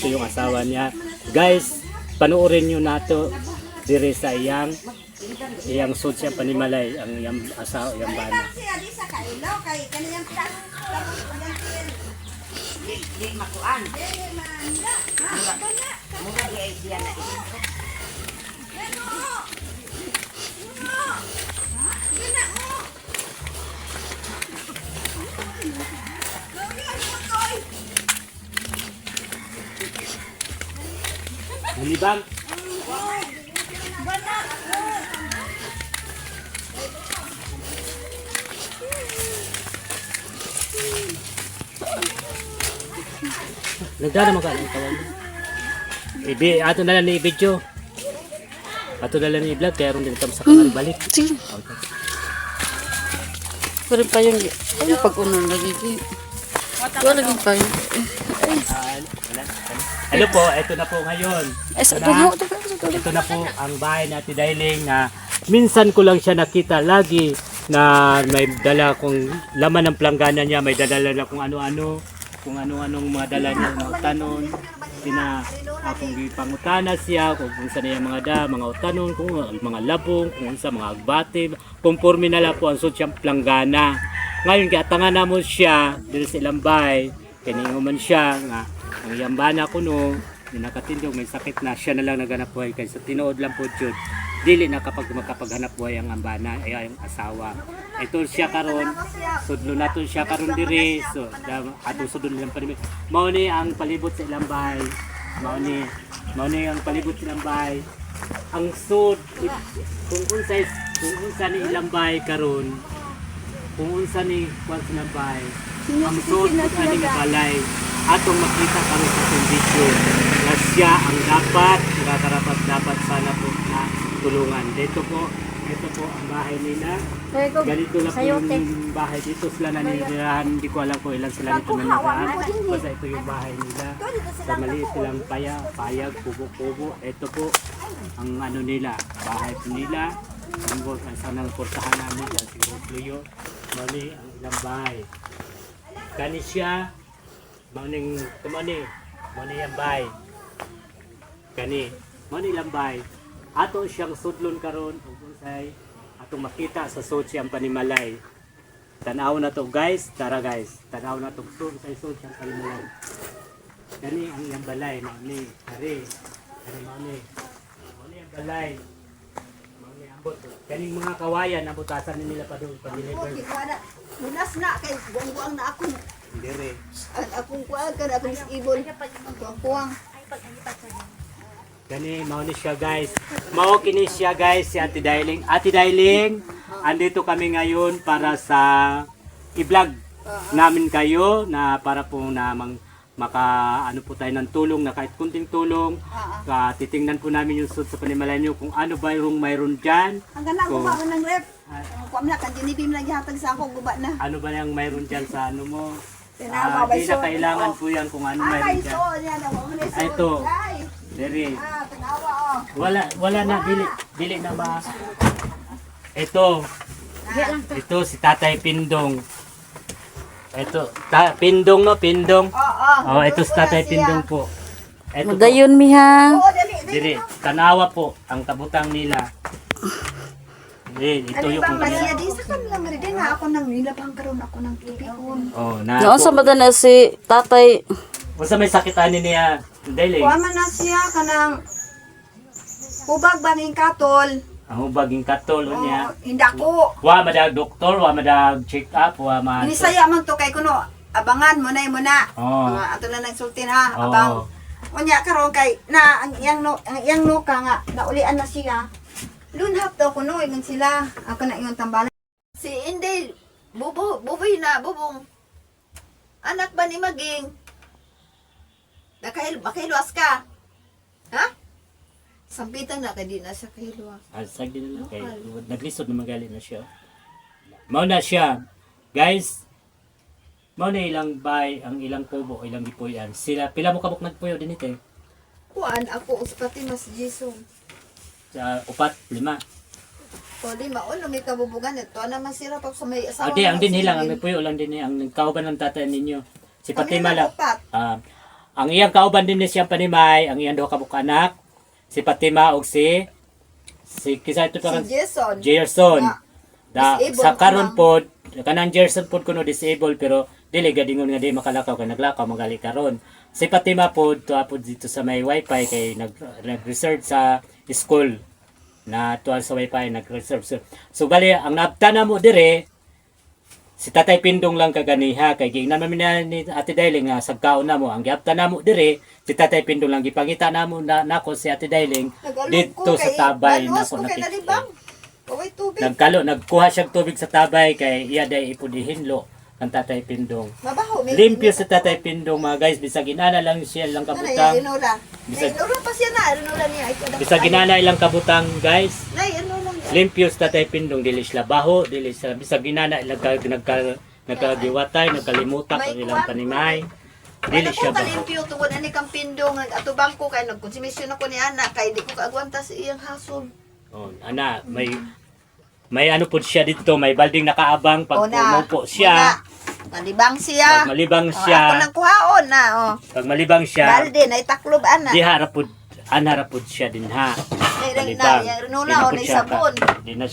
Ito yung asawa niya. Guys, panoorin nyo na to dire sa iyang sud siya panimalay ang iyang asawa, iyang bana. Libang. Nagdara magkano kawan. Ato na lang ni video. Ato na lang ni vlog kaya ron din tam sa kamar balik. Sige. Pero pa yung pag-unang lagi. Wala lagi pa yun. Hello po, ito na po ngayon. Ito na po ang bahay natin Dailing na minsan ko lang siya nakita lagi na may dala kong laman ng planggana niya, may dala kung ano-ano, kung ano-anong mga dala niya, mga utanon, kung ipangutana siya, kung saan niya mga utanon, kung mga labong, kung sa mga agbate, conforme na lang po ang sud siyang planggana. Ngayon, katangan na mo siya, dito sa ilang bahay, kininguman siya, nga, ang yambana ko no, nakatindog, may sakit na, siya na lang naganap buhay, kaya sa tinood lang po dyan, dili na kapag makapaghanap buhay ang ambana, ay ang asawa. Ito siya karon, sudlo na to siya karon diri, so, atong sudlo lang pa rin. Mauni ang palibot sa ilang bahay, mauni ang palibot sa ilang bahay. Ang sud, kung unsa ni ilang bahay karon, kung unsa ni kwan sa ilang bahay, ang sud ani nga balay, atong makita karon sa itong video na siya ang dapat sana po na tulungan. Ito po ang bahay nila. Ganito lang po yung bahay dito sila nanirahan. Hindi ko alam kung ilan sila nito nanirahan. Basta ito yung bahay nila. Sa maliit silang payag, kubo-kubo. Ito po ang ano nila, bahay po nila. Ang sana ang portahan namin dahil siguro tuyo. Mali ang ilang bahay. Kani siya, mani ang bahay. Kani, mani ilang bahay. Ato siyang sudlon karon ug unsay atong makita sa siyang panimalay. Tanaw na to guys, tara guys. Tanaw na to sa siyang panimalay. Kani ang iyang balay, mani, kare. Kani mani ang balay. Mani ambot. Kani mga kawayan ang butasan nila pa doon pag deliver. Munas na kay buang na ako. Dire. Akong kuan kan akong ibon. Kuang. Kani mao ni siya guys. Mao kini siya guys si Ate Dailing. Ate Dailing, andito kami ngayon para sa i-vlog namin kayo na para po na ano po tayo ng tulong na kahit kunting tulong. Titingnan po namin yung sud sa panimalay niyo kung ano ba yung mayroon diyan. Hanggang na guba ko ng rep. Kuam na kan dinibim na gihatag sa ako guba na. Ano ba yung mayroon diyan sa ano mo? Tinawa ba Di na kailangan po yan kung ano mayroon diyan. Ito. Dere. Tinawa oh. Wala na dili na ba. Ito si Tatay Pindong. Ito Pindong no, Pindong. Oh, ito si Tatay Pindong po. Ito Magayon miha. diri tanawa po ang kabutang nila. Ito yung Bang Maria di sa kanila maridin na ako nang nilabang karon ako ng tubikon. oh na. Noon sa mata na si tatay. Unsa may sakit ani niya? Dili. Kuha man na siya kanang ubag banging katol. Ang baging katol niya. Hindi ako. Wa madag doktor, wa madag check up, wa ma. Inisaya man to kay kuno. Abangan mo na mo na. Oh. Mga ato na nagsulti ha. Oo. Abang. Unya karon kay na ang iyang no ka nga naulian na siya. Lunhap daw kuno ingon sila. Ako na ingon tambalan. Si Indel buboy na bubong. Anak ba ni Maging? Makailuwas ka? Ha? Sampitan na kay di na siya kahiluwas. Asag din na kay naglisod na magali na siya. Mao na siya. Guys, mao na ilang bay, ang ilang kubo, ilang gipuyan. Sila pila mo kabuk nagpuyo din ite. Kuan ako uspati mas Jisung. Sa 4, 5. O di maon may kabubugan ito naman sila pag sa may asawa. Adi ang din hilang ang nagpuyo lang din ang nagkauban ng tatay ninyo. Si Kami Fatima na lang. upat. ang iyang kauban din ni siyang panimay, ang iyang duha ka buok anak, si Fatima ug si kisa ito Si parang Jason. Gerson. Da disabled sa karon ka pod kanang Gerson pod kuno disabled pero dili gadingon nga di makalakaw kay naglakaw magali karon. Si Fatima pod tuwa pod dito sa may wifi kay nag-research sa school na tuwa sa wifi nag-reserve. So bali ang naabtana mo dire si Tatay Pindong lang kaganiha kay gingnan man ni Ate Dailing nga sagkaon na mo ang giabta namo dire si Tatay Pindong lang gipangita namo na nako si Ate Dailing dito sa tabay nako nakita. Nagkuha siya tubig sa tabay kay iya day ipudihinlo ang Tatay Pindong. Mabaho. Limpyo sa Tatay Pindong mga guys bisag inana lang siya lang kabutang. Bisag pa siya na rinula niya. Bisag inana ilang kabutang guys. Nay, ano lang. Limpyo sa Tatay Pindong, dili sila baho, dili sila bisag ginana nagkagiwatay, nagkalimutak ang ilang panimay. Dili siya Ako baho. kalimpyo tungod ani kang pindong atubang ko kay nagkonsumisyon ako ni anak kay di ko kaagwanta sa iyang hasol. Oh, ana, may ano po siya dito, may balding nakaabang pag umupo siya. Malibang siya. Pag malibang Ako siya, nang kuhaon na pag malibang siya, Balde na itaklob ana. di harapod anarapod siya din ha. Nay Malibang. na rinula o nay sabon. Di naman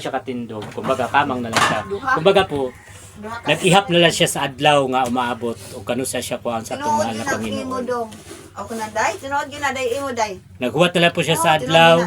siya katindog. Kumbaga kamang na lang siya. Kumbaga po, nag-ihap na lang siya sa adlaw nga umaabot o kanusa siya po ang sa Tinuod mahal na na imo Panginoon. dong. Ako na day, tinuod ginaday imo day. Naghuwat na lang po siya sa adlaw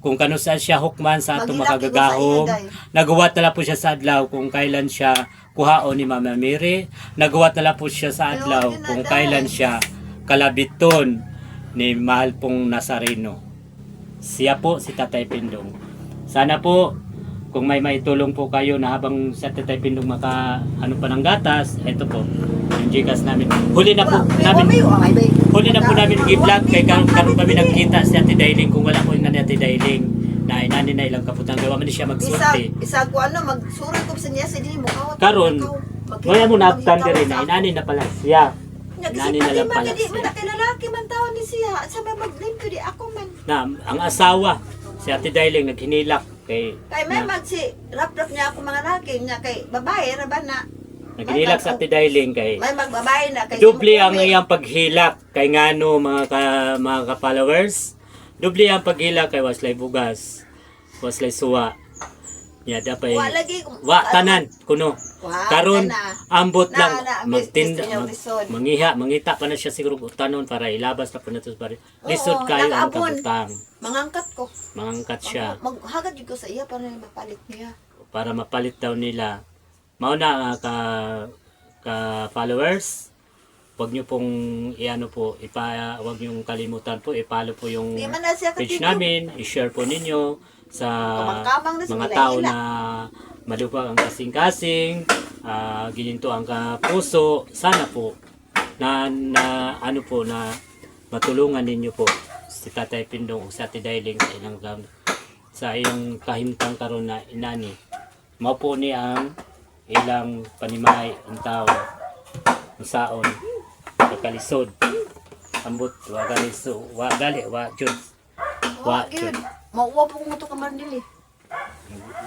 kung kanusa siya hukman sa atong makagagahom. Naghuwat na lang po siya sa adlaw kung kailan siya kuhaon ni Mama Mary. Naghuwat na lang po siya sa adlaw kung kailan siya kalabiton ni mahal pong Nazareno. Siya po si Tatay Pindong. Sana po kung may maitulong po kayo na habang sa Tatay Pindong maka ano pa ng gatas, ito po yung Gcash namin. Huli na po namin i-vlog kay karon kami nagkita si Ate Dailing kung wala po yung Ate Dailing na inani na ilang kaputang gawa man siya magsulti. Isa ko ano magsurod ko sa niya sa di mo kawat. Karon maya mo naabtan dire na inani na pala siya. Inani na lang pala Di man siya. lalaki man tawon ni siya. Sa may maglimpyo di ako man. Na ang asawa si Ate Dailing naghinilak kay Kay may si rap-rap niya ako mga laki niya kay babae ra ba na. naghinilak sa Ate Dailing kay May magbabae na kay doble ang iyang paghilak kay ngano mga ka-followers. Doble ang paghilak kay waslay bugas. Waslay suwa. Ya dapat Wa lagi tanan kuno. Karon ambot lang magtinda lisod. mangita pa na siya siguro tanon para ilabas na po na to para lisod kayo ang kabutang. Mangangkat ko. Mangangkat siya Maghagad ko sa iya para mapalit niya. para mapalit daw nila. Mao na ka followers. Wag niyo pong iano po wag niyo kalimutan po i-follow po yung Di man na siya page katito. namin, i-share po ninyo sa Kamang-kamang na sa mga nila, tao ila. na malupang ang kasing-kasing, gininto ang kapuso. Sana po na ano po na matulungan ninyo po si Tatay Pindong o si Ate Dailing sa iyong kahimtang karon na inani. Mao po ni ang ilang panimay ang tao ang saon kakalisod ambot wa galiso wa gali wa jud wa jud. Mauwa po kung ito kamar dili.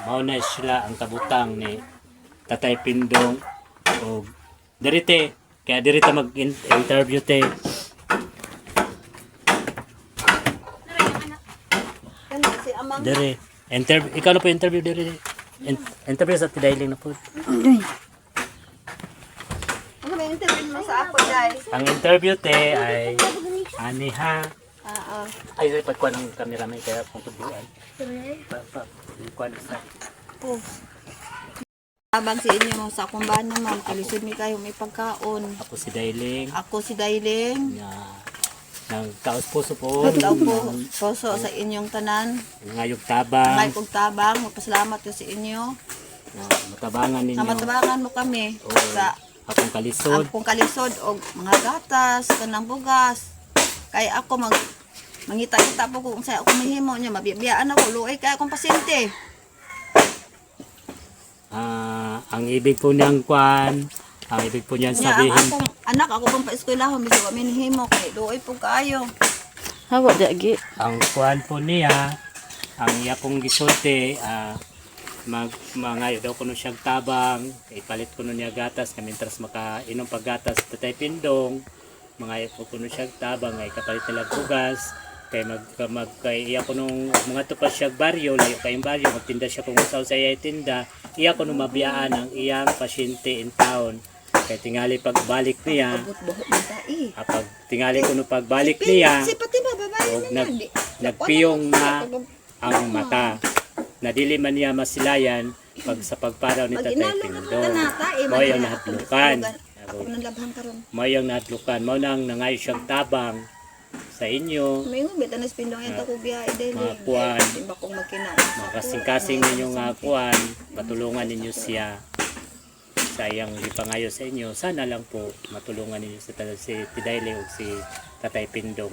Mao na sila ang kabutang ni Tatay Pindong o dirite kaya dirite mag-interview te Kana si amang dire interview ikaw na po interview dire interview sa Tidailing na po. ano ba yung interview mo sa ako dai? Ang interview te ay ani ha ay pagkuha ng camera may kaya kung tubuan pagkuha sa Abang sa inyo sa akong bana ma'am, kalisod mi kayo may pagkaon. ako si Dailing Ako si Dailing. na ng taos puso po Ikaw po, poso sa inyong tanan. ngayog tabang May kong tabang, magpasalamat ko sa inyo. na matabangan ninyo Na matabangan mo kami o sa akong kalisod akong kalisod o mga gatas, kanang bugas. Kaya ako mangita-kita po kung sa ako mahimo niya, mabiyaan ako, luoy kaya akong pasyente. ang ibig po niyang ang ibig po niyang Nya ang sabihin akong anak, ako pang pa-eskwelahon, bisig kami nihimo, kaya luoy po kayo. Hawa dagi. ang kuan po niya ang iya pong gisulti mangayo daw kuno siyang tabang ipalit kuno niya gatas kami tras makainom pag gatas Tatay Pindong mga kuno siya tabang ay kapalit nila bugas kay kay iya ko nung mga tupas siya baryo layo kayong baryo magtinda siya kung usaw sa iya tinda iya ko nung mabiyaan ang iyang pasyente in town kay tingali pagbalik niya Abot-buhok man tayo. pag tingali ko nung pagbalik niya Si pati ba, babae og na yan. nagpiyong na ang mata na dili man niya masilayan pag sa pagparaw ni Tatay Pindong mo yung nahadlukan Nalabhan ka ron. mo yung nahadlukan mo nang nangayo siyang tabang sa inyo May nga, bita na spindong yan ako biya idel. mga kuwan Timba kong magkina. makasing-kasing ninyo nga kuwan patulungan ninyo siya sa iyang ipangayo sa inyo sana lang po matulungan ninyo si Tidayle o si Tatay Pindong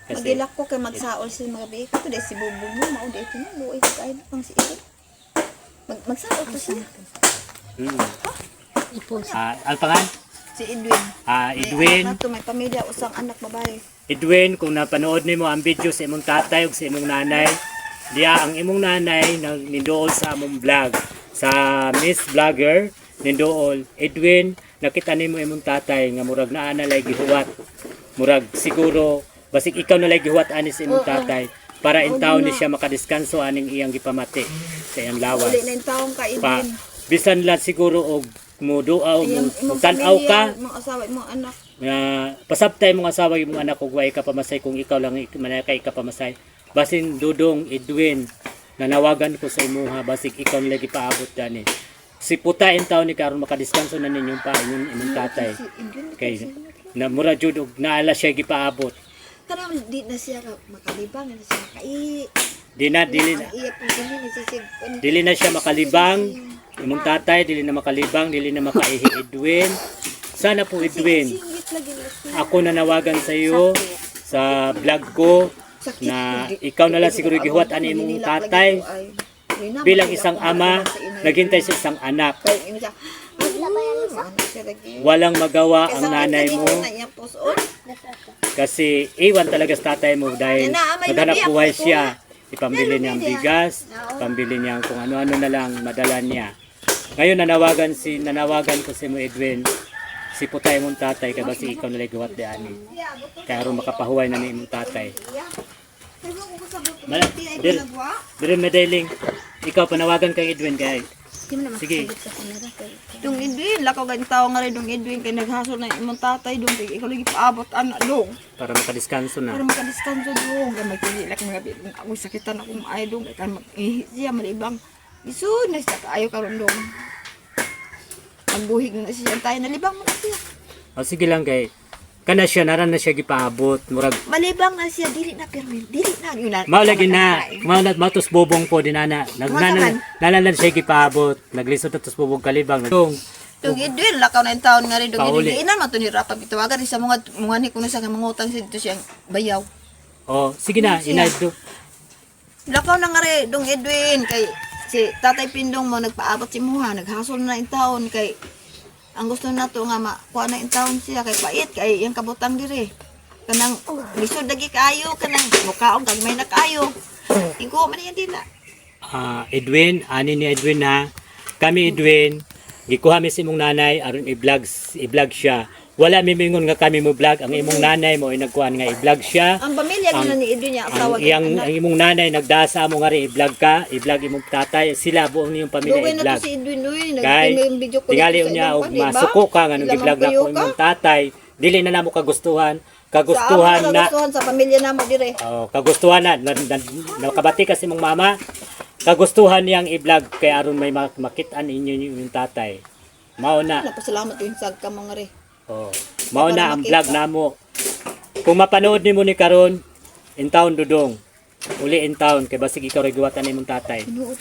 kasi Magilak ko kay magsaol si mga biik. Ito dahil si Bubong mo, mauda ito na. Luoy ko kahit pang si Ito. Magsaol ko siya. Alpangan? Si Edwin. Edwin May anak na to, may pamilya, usang anak babae. Edwin, kung napanood nimo ang video sa imong tatay ug sa imong nanay, diya ang imong nanay nindool sa among vlog sa Miss Vlogger nindool. Edwin, nakita nimo imong tatay nga murag naa na lay gihuwat. Murag siguro basig ikaw na lay gihuwat ani sa imong tatay para in town ni siya makadiskanso aning iyang gipamati sa iyang lawas. Uli na yung taong ka, Pa, Edwin. bisan lang siguro og muduaw Imong tanaw pamilya, ka Imong asawa, imong anak. nga pasabtay mong asawa yung anak kung way ka pamasay kung ikaw lang manakay ka pamasay basin Dudong Edwin nanawagan ko sa imuha basig ikaw lagi paabot dani si puta in taon ni karon makadiskanso na ninyong pa inyong tatay Si Edwin, kay na mura jud og naala siya gipaabot Karang di na siya makalibang, na siya dili na Iya po siya ni sisig. dili na siya makalibang imong tatay dili na makalibang dili na makaihi Edwin sana po Edwin Singit lagi na siya. ako nanawagan sa iyo sa vlog ko na ikaw na lang siguro gihuwat ani imong tatay bilang isang ama naghintay sa isang anak walang magawa ang nanay mo kasi iwan talaga sa tatay mo dahil maghanap buhay siya ipambili niya ang bigas pambili niya kung ano-ano na lang madala niya ngayon nanawagan ko si mo Edwin si putay mong tatay kay basi ikaw na lang gihuwat di ani kaya aron makapahuway na ni imong tatay dire medailing ikaw panawagan kay Edwin kay sige Dong Edwin, lakaw ka tao nga rin dong Edwin kay naghasol na imong tatay dong kay ikaw lagi paabot anak dong. para makadiskanso na Para makadiskanso dong kay magkililak mga bitong ako sakitan akong ay dong kay mag-ihi siya malibang. Isud na siya kaayo karon dong. Magbuhig na siya tayo nalibang mo na siya. o sige lang kay kana siya naran na siya gipaabot murag Malibang na siya dili na permit, dili na yun na. mao lagi na matos bubong po dinana nagnanan siya gipaabot naglisod na tos bubong kalibang dong Dong Edwin, lakaw na yung taon nga rin dong Pauli. Edwin. Inan man to ni Rapa bitawagan sa mga ni kuno sa mga utang sa dito siyang bayaw. o sige na inadto Lakaw na nga rin dong Edwin kay si Tatay Pindong mo nagpaabot si Muha, naghasol na yung taon kay ang gusto na to nga makuha na yung taon siya kay pait kay yung kabutang dire. Kanang lisod lagi kayo kanang mukaong gagmay na kayo. Ingko man yan dila. Edwin ani ni Edwin ha kami Edwin gikuha mi si imong nanay aron i-vlog siya wala mi mingon nga kami mo vlog ang imong nanay mo ay nagkuhan nga i-vlog siya Ang pamilya Ang- nila ni Edwin niya asawa ang imong nanay nagdasa mo nga rin i-vlog ka i-vlog imong tatay sila buong niyong pamilya Dugay na i-vlog to si Edwin uy, kay nagpili yung video ko tingali dito sa niya ilang og pan, diba? masuko ka nga nung Ilang i-vlog na puyo ko ka? imong tatay dili na namo kagustuhan Sa kagustuhan amo na kagustuhan sa pamilya namo dire. kagustuhan na nakabati kasi mong mama kagustuhan niyang i-vlog kay aron may makit-an inyo yung tatay mao na Napasalamat ko yung sag ka mga re. oh mao na ang makita. vlog namo kung mapanood nimo ni karon in town Dudong uli in town kay basig ikaw regiwatan imong tatay Tinuod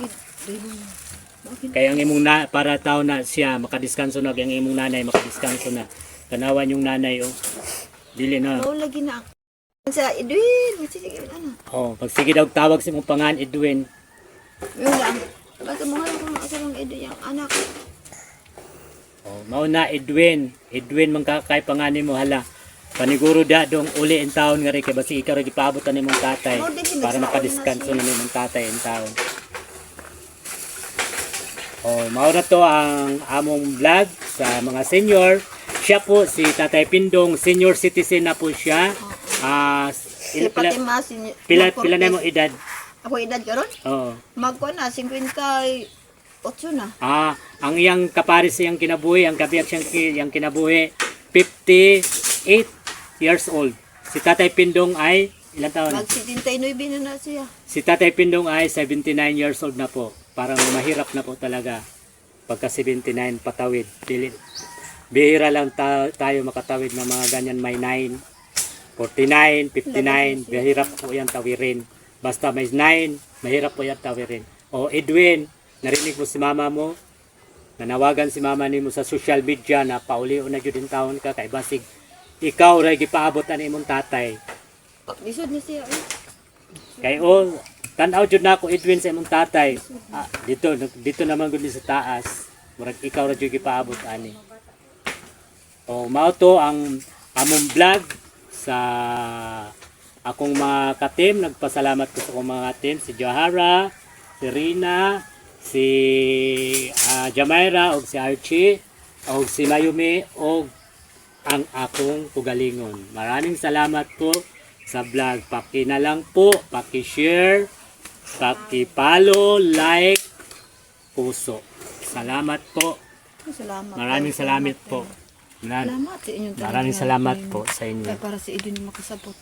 kay ang imong para taon na siya makadiskanso na kay ang imong nanay makadiskanso na tanawan yung nanay oh dili na Mao lagi na ako. Sa Edwin, sige ano. oh pag sige daw tawag si imong pangan Edwin Yun lang. Basta mo nga kung asalong Edwin yung anak. oh mao na Edwin man kakay panganin mo hala paniguro da dong uli in town nga rin kay basig ikaw ra gipaabotan nimong tatay Mao din para sinagsaon makadiskanso na na nimong tatay in town oh mao na to ang among vlog sa mga senior siya po, si Tatay Pindong, senior citizen na po siya. Si Fatima, si Pila na mo edad? Ako edad karon? Oo. Magko na 58 na. Ang iyang kapares iyang kinabuhi, ang kabiyak siyang kinabuhi, 58 years old. Si Tatay Pindong ay, ilang taon? Mag 79 na siya. Si Tatay Pindong ay 79 years old na po. Parang mahirap na po talaga. Pagka 79 patawid. Bihira lang tayo makatawid ng mga ganyan may 9, 49, 59. Mahirap po yan tawirin. Basta may 9, mahirap po yan tawirin. O Edwin, narinig mo si mama mo? Nanawagan si mama ni mo sa social media na pauli na yun din taon ka kay basig. Ikaw ray gipaabot ang imong tatay. Lisod na siya. Kay tanaw jud na ako Edwin sa imong tatay. Dito naman gud sa taas. Murag ikaw ra jud gipaabot ani. Mao to ang among vlog sa akong mga ka-team. Nagpasalamat ko sa akong mga team, si Johara, si Rina, si Jamaira, o si Archie, o si Mayumi, o ang akong kugalingon. Maraming salamat po sa vlog. Paki na lang po, paki-share, paki-follow, like, puso. Salamat po. Salamat. Maraming salamat po. Salamat sa inyong Maraming salamat po sa inyo. Para si Edwin makasabot.